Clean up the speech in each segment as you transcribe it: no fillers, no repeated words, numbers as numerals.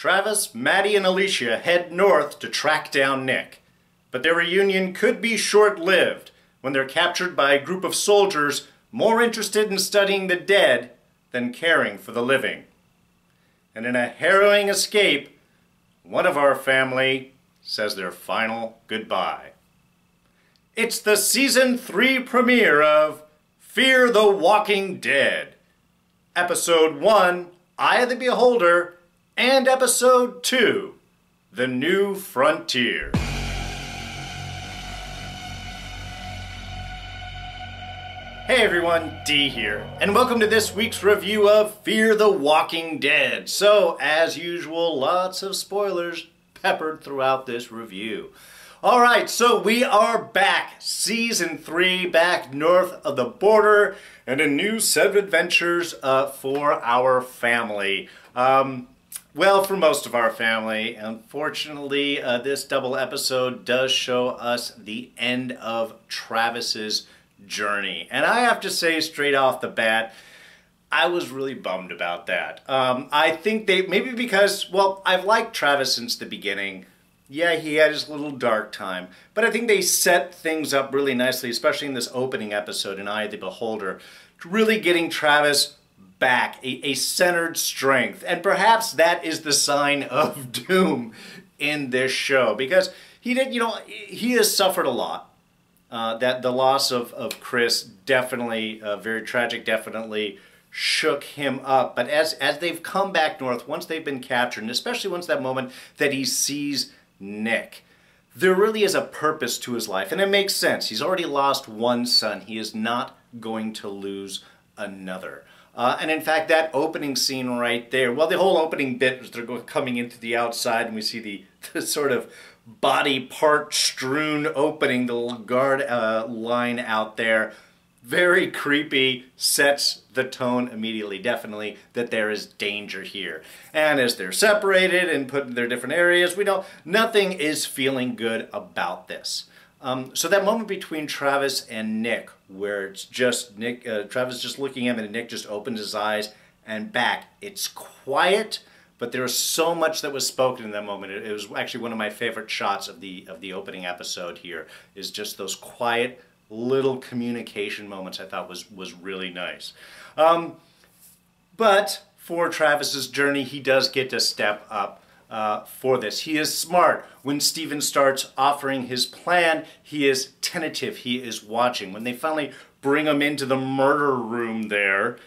Travis, Maddie, and Alicia head north to track down Nick. But their reunion could be short-lived when they're captured by a group of soldiers more interested in studying the dead than caring for the living. And in a harrowing escape, one of our family says their final goodbye. It's the Season 3 premiere of Fear the Walking Dead. Episode 1, Eye of the Beholder, and Episode 2, The New Frontier. Hey everyone, D here, and welcome to this week's review of Fear the Walking Dead. So, as usual, lots of spoilers peppered throughout this review. Alright, so we are back, Season 3, back north of the border, and a new set of adventures for our family. Well, for most of our family. Unfortunately, this double episode does show us the end of Travis's journey. And I have to say straight off the bat, I was really bummed about that. I think maybe because, well, I've liked Travis since the beginning. Yeah, he had his little dark time, but I think they set things up really nicely, especially in this opening episode in Eye of the Beholder, really getting Travis back, a centered strength. And perhaps that is the sign of doom in this show, because he has suffered a lot. That the loss of Chris definitely, very tragic, definitely shook him up. But as they've come back north, once they've been captured, and especially once that moment that he sees Nick, there really is a purpose to his life. And it makes sense. He's already lost one son. He is not going to lose another. And in fact, that opening scene right there, well, the whole opening bit is they're coming into the outside and we see the sort of body part strewn opening, the little guard line out there. Very creepy, sets the tone immediately, definitely, that there is danger here. And as they're separated and put in their different areas, we know nothing is feeling good about this. So that moment between Travis and Nick, where it's just Nick, Travis just looking at him and Nick just opens his eyes and back. It's quiet, but there was so much that was spoken in that moment. It was actually one of my favorite shots of the opening episode here, is just those quiet little communication moments I thought was really nice. But for Travis's journey, he does get to step up for this. He is smart. When Steven starts offering his plan, he is tentative. He is watching. When they finally bring him into the murder room there,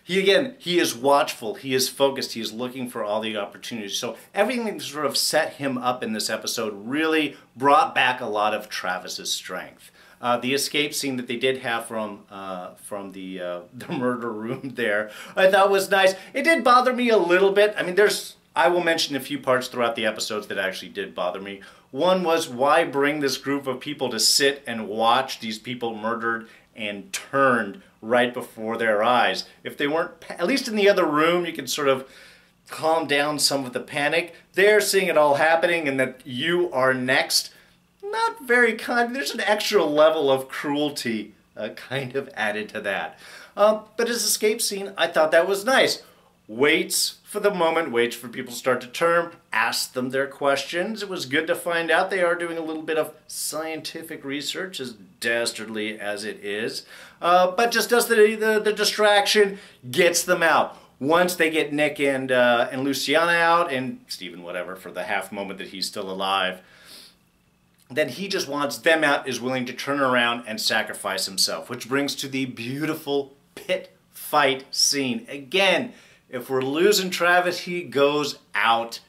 he is watchful, he is focused, he is looking for all the opportunities. So everything that sort of set him up in this episode really brought back a lot of Travis's strength. The escape scene that they did have from the murder room there, I thought was nice. It did bother me a little bit. I mean, I will mention a few parts throughout the episodes that actually did bother me. One was, why bring this group of people to sit and watch these people murdered and turned right before their eyes? If they weren't, at least in the other room, you can sort of calm down some of the panic. They're seeing it all happening and that you are next. Not very kind. There's an extra level of cruelty kind of added to that. But his escape scene, I thought that was nice. Waits for the moment, waits for people to start to turn, asks them their questions. It was good to find out they are doing a little bit of scientific research, as dastardly as it is. But just does the distraction, gets them out. Once they get Nick and Luciana out, and Steven, whatever, for the half moment that he's still alive, then he just wants them out, is willing to turn around and sacrifice himself, which brings to the beautiful pit fight scene. Again, if we're losing Travis, he goes out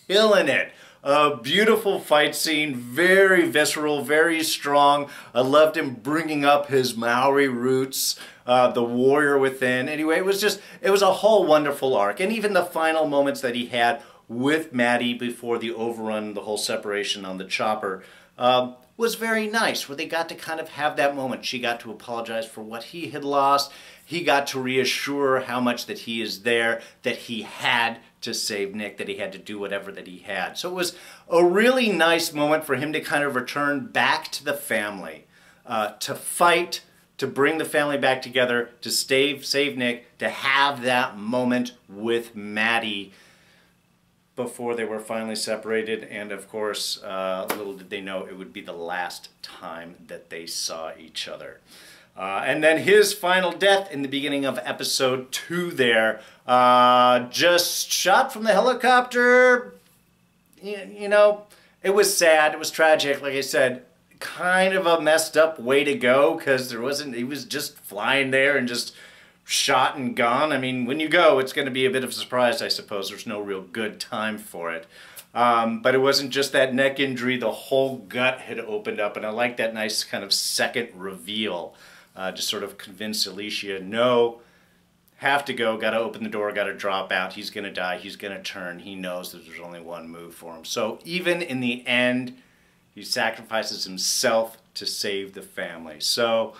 killing it. A beautiful fight scene, very visceral, very strong. I loved him bringing up his Maori roots, the warrior within. Anyway, it was a whole wonderful arc. And even the final moments that he had with Maddie before the overrun, the whole separation on the chopper, was very nice, where they got to kind of have that moment. She got to apologize for what he had lost. He got to reassure how much that he is there, that he had to save Nick, that he had to do whatever that he had. So it was a really nice moment for him to kind of return back to the family, to fight, to bring the family back together, to save Nick, to have that moment with Maddie before they were finally separated. And of course, little did they know it would be the last time that they saw each other. And then his final death in the beginning of episode 2 there, just shot from the helicopter. You know, it was sad, it was tragic, like I said, kind of a messed up way to go, because he was just flying there and just shot and gone. I mean, when you go, it's going to be a bit of a surprise, I suppose. There's no real good time for it. But it wasn't just that neck injury, the whole gut had opened up, and I like that nice kind of second reveal. Just sort of convince Alicia, no, have to go, got to open the door, got to drop out, he's going to die, he's going to turn, he knows that there's only one move for him. So even in the end, he sacrifices himself to save the family. So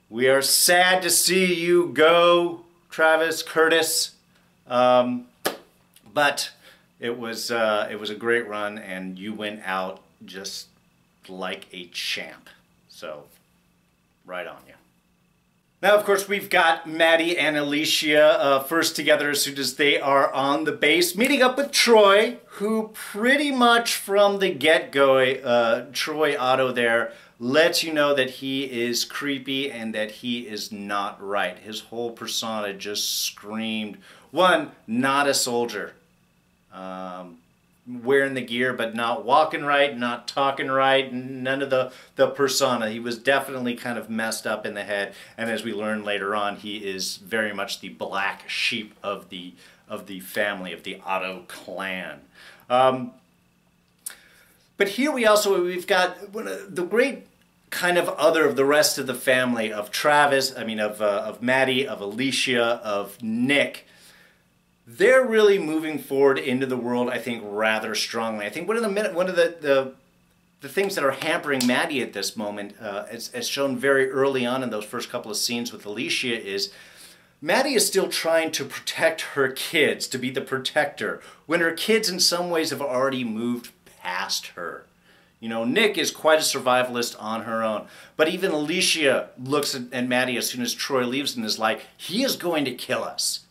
we are sad to see you go, Travis, Curtis, but it was a great run, and you went out just like a champ. So right on you. Now, of course, we've got Maddie and Alicia first together as soon as they are on the base, meeting up with Troy, who pretty much from the get-go, Troy Otto there, lets you know that he is creepy and that he is not right. His whole persona just screamed, one, not a soldier. Wearing the gear but not walking right, not talking right, none of the persona. He was definitely kind of messed up in the head, and as we learn later on, he is very much the black sheep of the family, of the Otto clan. But here we've got one of the great kind of other of the rest of the family, of Travis, of Maddie, of Alicia, of Nick. They're really moving forward into the world, I think, rather strongly. I think one of the things that are hampering Maddie at this moment, as shown very early on in those first couple of scenes with Alicia, is Maddie is still trying to protect her kids, to be the protector, when her kids in some ways have already moved past her. You know, Nick is quite a survivalist on her own, but even Alicia looks at Maddie as soon as Troy leaves and is like, he is going to kill us.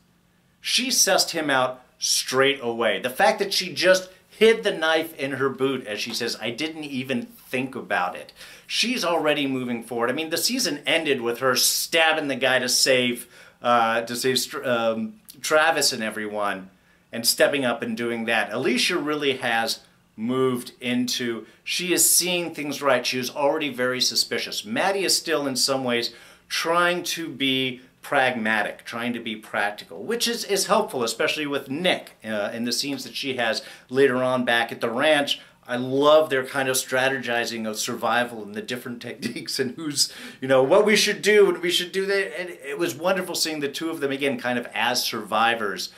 She sussed him out straight away. The fact that she just hid the knife in her boot, as she says, I didn't even think about it. She's already moving forward. I mean, the season ended with her stabbing the guy to save Travis and everyone, and stepping up and doing that. Alicia really has moved into, she is seeing things right. She is already very suspicious. Maddie is still in some ways trying to be pragmatic, trying to be practical, which is helpful, especially with Nick in the scenes that she has later on back at the ranch. I love their kind of strategizing of survival and the different techniques and who's, you know, what we should do and we should do that. And it was wonderful seeing the two of them again kind of as survivors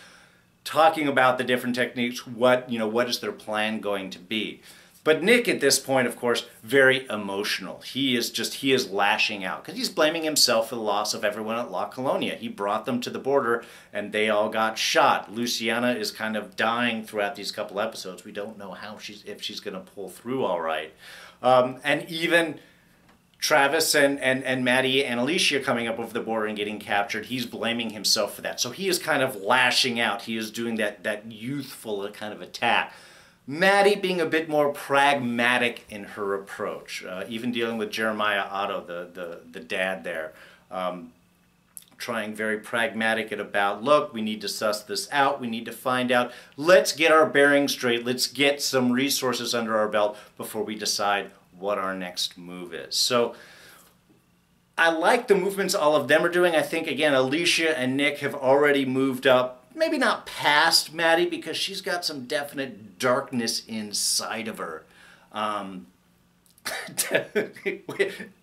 talking about the different techniques, what is their plan going to be. But Nick at this point, of course, very emotional. He is lashing out because he's blaming himself for the loss of everyone at La Colonia. He brought them to the border and they all got shot. Luciana is kind of dying throughout these couple episodes. We don't know if she's going to pull through all right. And even Travis and Maddie and Alicia coming up over the border and getting captured, he's blaming himself for that. So he is kind of lashing out. He is doing that youthful kind of attack. Maddie being a bit more pragmatic in her approach, even dealing with Jeremiah Otto, the dad there, trying very pragmatic about, look, we need to suss this out, we need to find out, let's get our bearings straight, let's get some resources under our belt before we decide what our next move is. So I like the movements all of them are doing. I think, again, Alicia and Nick have already moved up, maybe not past Maddie, because she's got some definite darkness inside of her.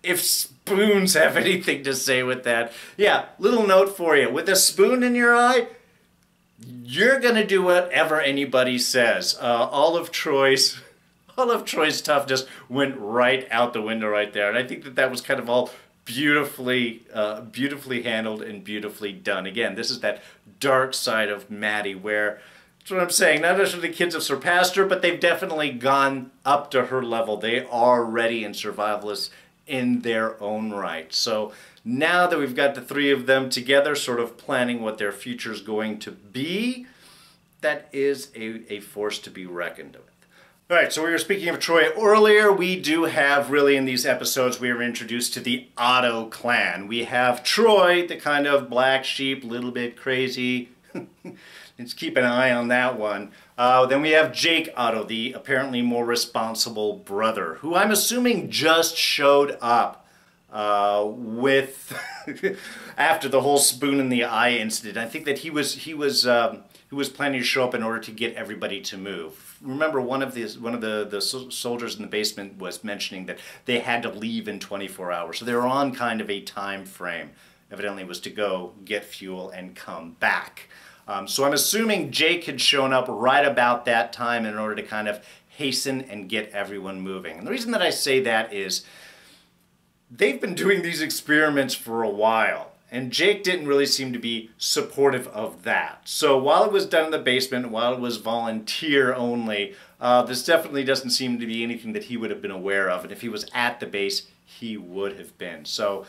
If spoons have anything to say with that. Yeah, little note for you. With a spoon in your eye, you're going to do whatever anybody says. All of Troy's toughness went right out the window right there. And I think that was kind of all beautifully handled and beautifully done. Again, this is that dark side of Maddie where, that's what I'm saying, not necessarily the kids have surpassed her, but they've definitely gone up to her level. They are ready and survivalists in their own right. So now that we've got the three of them together, sort of planning what their future is going to be, that is a force to be reckoned with. All right, so we were speaking of Troy earlier. We do have, really, in these episodes, we are introduced to the Otto clan. We have Troy, the kind of black sheep, little bit crazy. Let's keep an eye on that one. Then we have Jake Otto, the apparently more responsible brother, who I'm assuming just showed up with after the whole spoon in the eye incident. I think that he was planning to show up in order to get everybody to move. Remember, one of the soldiers in the basement was mentioning that they had to leave in 24 hours, so they were on kind of a time frame. Evidently, it was to go get fuel and come back. So I'm assuming Jake had shown up right about that time in order to kind of hasten and get everyone moving. And the reason that I say that is they've been doing these experiments for a while, and Jake didn't really seem to be supportive of that. So while it was done in the basement, while it was volunteer only, this definitely doesn't seem to be anything that he would have been aware of. And if he was at the base, he would have been. So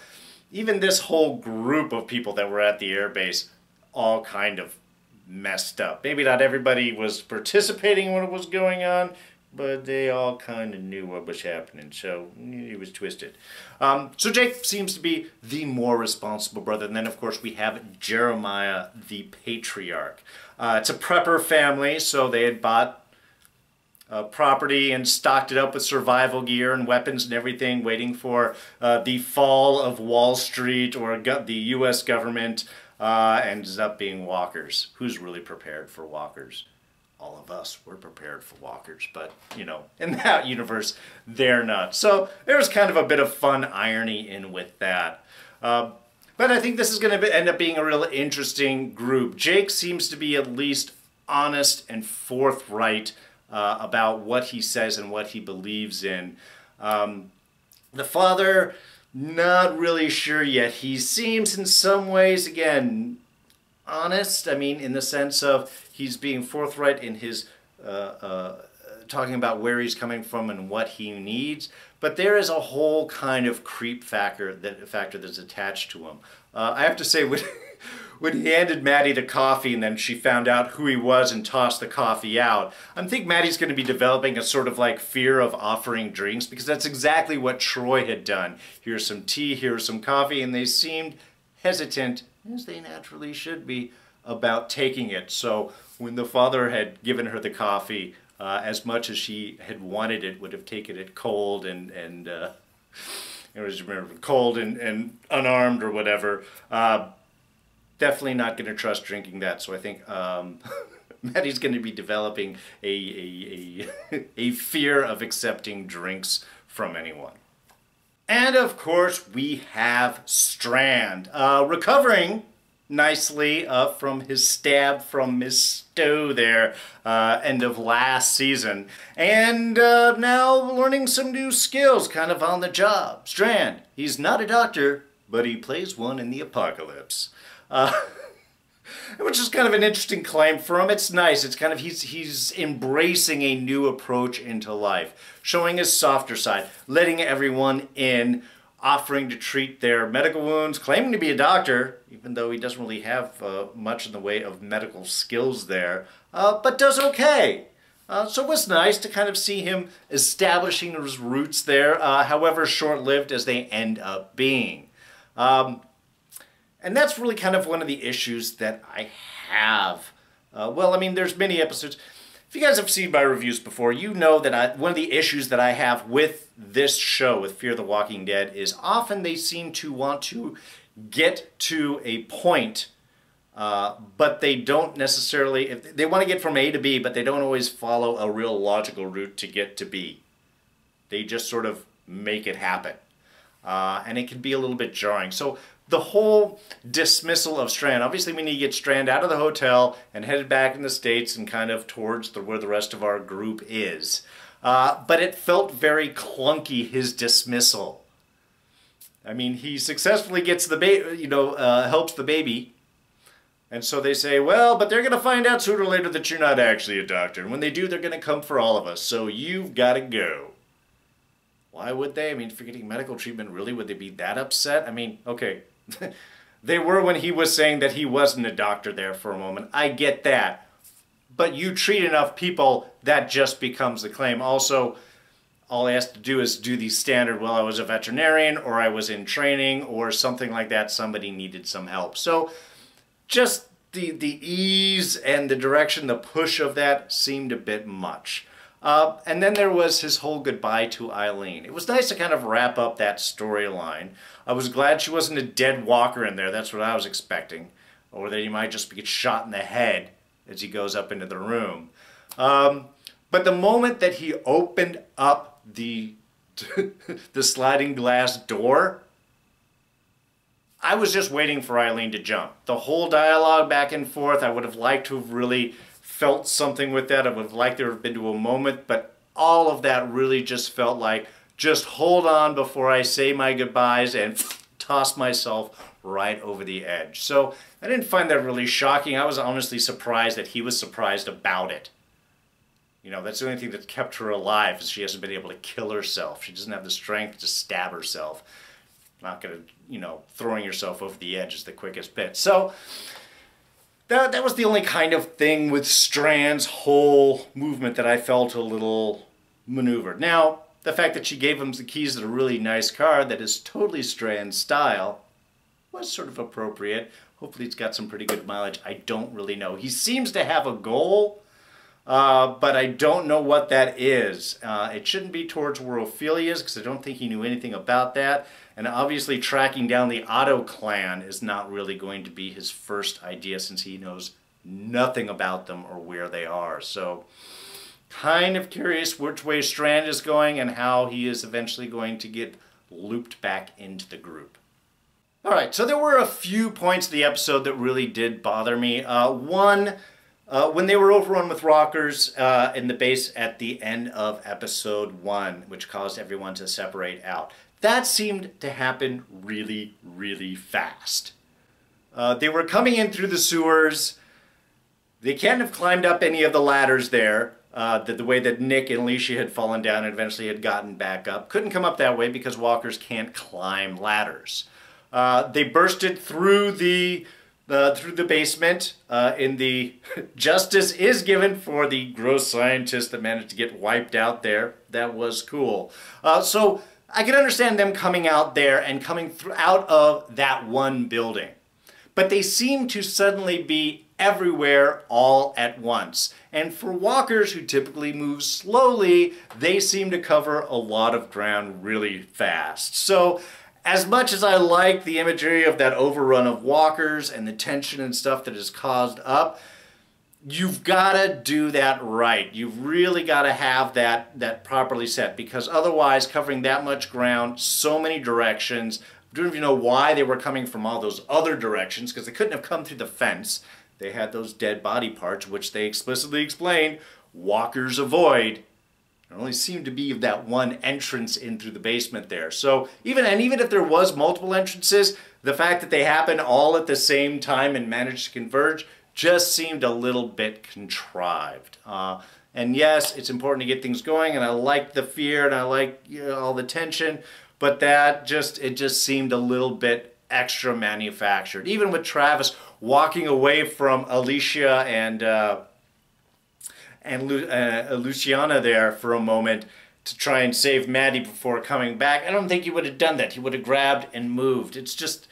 even this whole group of people that were at the airbase all kind of messed up. Maybe not everybody was participating in what was going on, but they all kind of knew what was happening, so it was twisted. So Jake seems to be the more responsible brother. And then, of course, we have Jeremiah, the patriarch. It's a prepper family, so they had bought property and stocked it up with survival gear and weapons and everything, waiting for the fall of Wall Street or the U.S. government. Ends up being walkers. Who's really prepared for walkers? All of us, we're prepared for walkers, but, you know, in that universe, they're not. So there's kind of a bit of fun irony in with that. But I think this is going to end up being a real interesting group. Jake seems to be at least honest and forthright about what he says and what he believes in. The father, not really sure yet. He seems in some ways, again, honest. I mean, in the sense of he's being forthright in his talking about where he's coming from and what he needs. But there is a whole kind of creep factor that's attached to him. I have to say, when he handed Maddie the coffee and then she found out who he was and tossed the coffee out, I think Maddie's going to be developing a sort of like fear of offering drinks, because that's exactly what Troy had done. Here's some tea, here's some coffee, and they seemed hesitant, as they naturally should be, about taking it. So when the father had given her the coffee, as much as she had wanted it, would have taken it cold and cold and unarmed or whatever. Definitely not going to trust drinking that. So I think Maddie's going to be developing a fear of accepting drinks from anyone. And of course we have Strand, recovering nicely from his stab from Miss Stowe there, end of last season, and now learning some new skills, kind of on the job. Strand, he's not a doctor, but he plays one in the apocalypse. Which is kind of an interesting claim for him. It's nice. It's kind of, he's embracing a new approach into life, showing his softer side, letting everyone in, offering to treat their medical wounds, claiming to be a doctor, even though he doesn't really have much in the way of medical skills there, but does okay. So it was nice to kind of see him establishing his roots there, however short-lived as they end up being. And that's really kind of one of the issues that I have. Well, I mean, there's many episodes. If you guys have seen my reviews before, you know that one of the issues that I have with this show, with Fear the Walking Dead, is often they seem to want to get to a point, but they don't necessarily, if they want to get from A to B, but they don't always follow a real logical route to get to B. They just sort of make it happen. And it can be a little bit jarring. So the whole dismissal of Strand, obviously we need to get Strand out of the hotel and headed back in the States and kind of towards where the rest of our group is. But it felt very clunky, his dismissal. I mean, he successfully gets the baby, helps the baby. And so they say, well, but they're going to find out sooner or later that you're not actually a doctor. And when they do, they're going to come for all of us. So you've got to go. why would they? I mean, if you're getting medical treatment, really, would they be that upset? I mean, okay, they were when he was saying that he wasn't a doctor there for a moment. I get that. But you treat enough people, that just becomes the claim. Also, all I has to do is do the standard, well, I was a veterinarian, or I was in training, or something like that. Somebody needed some help. So just the ease and the direction, the push of that seemed a bit much. And then there was his whole goodbye to Eileen. It was nice to kind of wrap up that storyline. I was glad she wasn't a dead walker in there. That's what I was expecting. Or that he might just get shot in the head as he goes up into the room. But the moment that he opened up the sliding glass door, I was just waiting for Eileen to jump. The whole dialogue back and forth, I would have liked to have really felt something with that. I would have liked there to have been to a moment, but all of that really just felt like, just hold on before I say my goodbyes and toss myself right over the edge. So I didn't find that really shocking. I was honestly surprised that he was surprised about it. You know, that's the only thing that kept her alive, is she hasn't been able to kill herself. She doesn't have the strength to stab herself. Not going to, you know, throwing yourself over the edge is the quickest bit. So that was the only kind of thing with Strand's whole movement that I felt a little maneuvered. Now, the fact that she gave him the keys to a really nice car that is totally Strand style was sort of appropriate. Hopefully it's got some pretty good mileage. I don't really know. He seems to have a goal, but I don't know what that is. It shouldn't be towards where Ophelia is, because I don't think he knew anything about that. And obviously tracking down the Otto clan is not really going to be his first idea, since he knows nothing about them or where they are. So kind of curious which way Strand is going and how he is eventually going to get looped back into the group. Alright, so there were a few points of the episode that really did bother me. One, when they were overrun with rockers in the base at the end of episode 1, which caused everyone to separate out. That seemed to happen really, really fast. They were coming in through the sewers. They can't have climbed up any of the ladders there, the way that Nick and Alicia had fallen down and eventually had gotten back up. Couldn't come up that way because walkers can't climb ladders. They bursted through the basement in the justice is given for the gross scientist that managed to get wiped out there. That was cool. So I can understand them coming out there and coming out of that one building. But they seem to suddenly be everywhere all at once. And for walkers who typically move slowly, they seem to cover a lot of ground really fast. So as much as I like the imagery of that overrun of walkers and the tension and stuff that is caused up, you've got to do that right. You've really got to have that properly set, because otherwise covering that much ground, so many directions, I don't even know why they were coming from all those other directions, because they couldn't have come through the fence. They had those dead body parts, which they explicitly explained walkers avoid. There only seemed to be that one entrance in through the basement there. So even if there was multiple entrances, the fact that they happened all at the same time and managed to converge just seemed a little bit contrived. And yes, it's important to get things going, and I like the fear and I like, you know, all the tension, but it just seemed a little bit extra manufactured. Even with Travis walking away from Alicia and Luciana there for a moment to try and save Maddie before coming back. I don't think he would have done that. He would have grabbed and moved. It's just,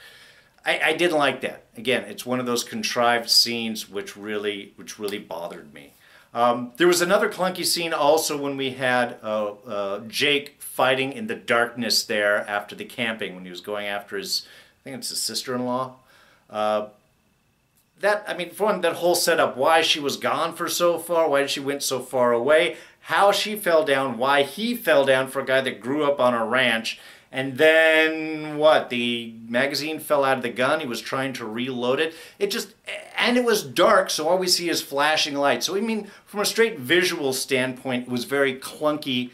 I didn't like that. Again, it's one of those contrived scenes which really bothered me. There was another clunky scene also when we had Jake fighting in the darkness there after the camping, when he was going after his, I think it's his sister-in-law. For one, that whole setup, why she was gone for so far, why she went so far away, how she fell down, why he fell down for a guy that grew up on a ranch, and then, what, the magazine fell out of the gun, he was trying to reload it. And it was dark, so all we see is flashing lights. So, I mean, from a straight visual standpoint, it was very clunky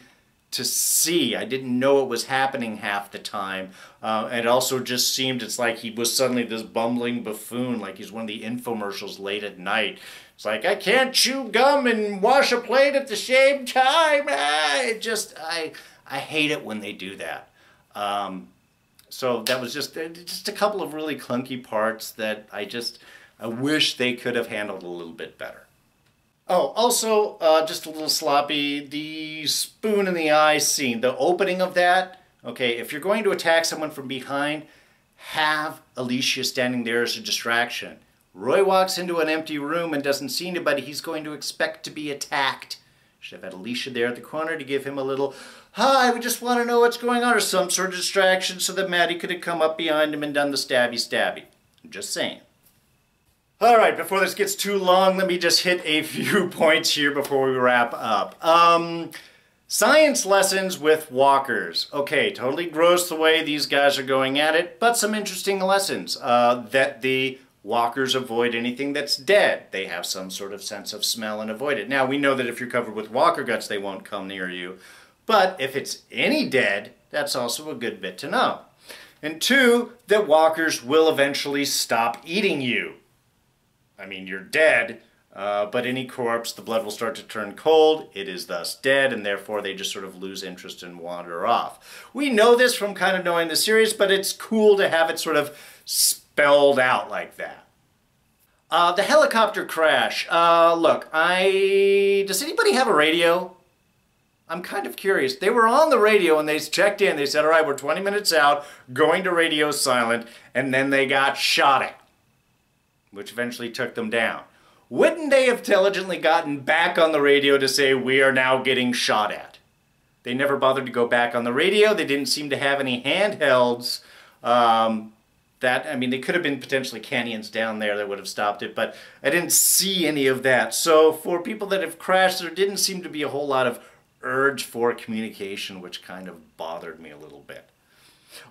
to see. I didn't know what was happening half the time. And it also just seemed, it's like he was suddenly this bumbling buffoon, like he's one of the infomercials late at night. It's like, I can't chew gum and wash a plate at the same time. I hate it when they do that. So that was just a couple of really clunky parts that I wish they could have handled a little bit better. Oh, also, just a little sloppy, the spoon in the eye scene, the opening of that. Okay, if you're going to attack someone from behind, have Alicia standing there as a distraction. Roy walks into an empty room and doesn't see anybody, he's going to expect to be attacked. Should have had Alicia there at the corner to give him a little, hi, we just want to know what's going on, or some sort of distraction so that Maddie could have come up behind him and done the stabby. I'm just saying. Alright, before this gets too long, let me just hit a few points here before we wrap up. Science lessons with walkers. Okay, totally gross the way these guys are going at it, but some interesting lessons. That the walkers avoid anything that's dead. They have some sort of sense of smell and avoid it. Now, we know that if you're covered with walker guts, they won't come near you. But if it's any dead, that's also a good bit to know. And two, that walkers will eventually stop eating you. I mean, you're dead, but any corpse, the blood will start to turn cold. It is thus dead, and therefore they just sort of lose interest and wander off. We know this from kind of knowing the series, but it's cool to have it sort of spelled out like that. The helicopter crash. Look, does anybody have a radio? I'm kind of curious. They were on the radio and they checked in. They said, all right, we're 20 minutes out, going to radio silent, and then they got shot at, which eventually took them down. Wouldn't they have intelligently gotten back on the radio to say, we are now getting shot at? They never bothered to go back on the radio. They didn't seem to have any handhelds. I mean, they could have been potentially canyons down there that would have stopped it, but I didn't see any of that. So for people that have crashed, there didn't seem to be a whole lot of urge for communication, which kind of bothered me a little bit.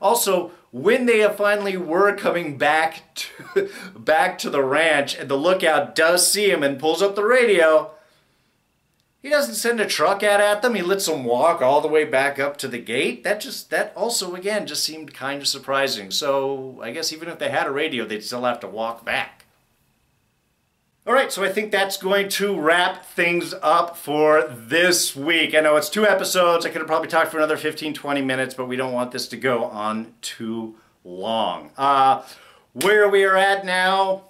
Also, when they finally were coming back to the ranch and the lookout does see him and pulls up the radio, he doesn't send a truck out at them. He lets them walk all the way back up to the gate. That also, again, just seemed kind of surprising. So I guess even if they had a radio, they'd still have to walk back. Alright, so I think that's going to wrap things up for this week. I know it's 2 episodes. I could have probably talked for another 15-20 minutes, but we don't want this to go on too long. Where we are at now,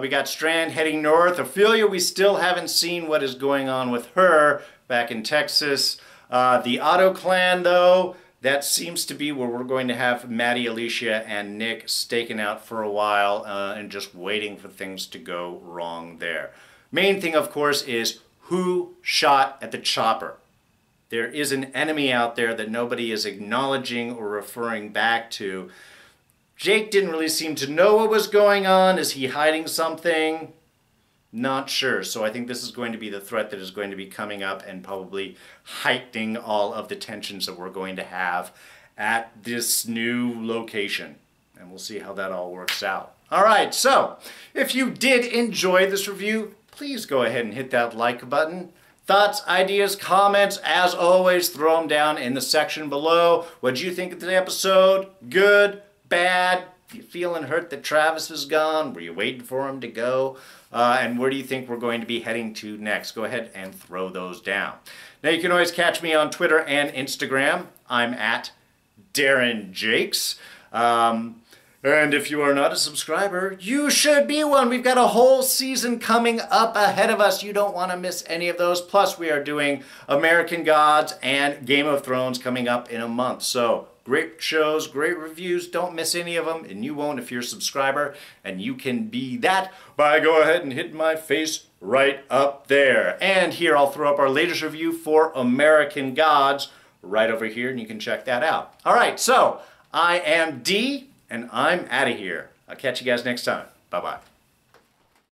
we got Strand heading north. Ophelia, we still haven't seen what is going on with her back in Texas. The Otto clan, though, that seems to be where we're going to have Maddie, Alicia, and Nick staking out for a while and just waiting for things to go wrong there. Main thing, of course, is who shot at the chopper. There is an enemy out there that nobody is acknowledging or referring back to. Jake didn't really seem to know what was going on. Is he hiding something? Not sure. So I think this is going to be the threat that is going to be coming up and probably heightening all of the tensions that we're going to have at this new location. And we'll see how that all works out. Alright, so if you did enjoy this review, please go ahead and hit that like button. Thoughts, ideas, comments, as always, throw them down in the section below. What did you think of the episode? Good? Bad? You feeling hurt that Travis is gone? Were you waiting for him to go? And where do you think we're going to be heading to next? Go ahead and throw those down. Now you can always catch me on Twitter and Instagram. I'm at Darren Jakes. And if you are not a subscriber, you should be one. We've got a whole season coming up ahead of us. You don't want to miss any of those. Plus, we are doing American Gods and Game of Thrones coming up in a month. So, great shows, great reviews. Don't miss any of them, and you won't if you're a subscriber. And you can be that by go ahead and hit my face right up there. And here I'll throw up our latest review for American Gods right over here, and you can check that out. All right, so I am D, and I'm out of here. I'll catch you guys next time. Bye-bye.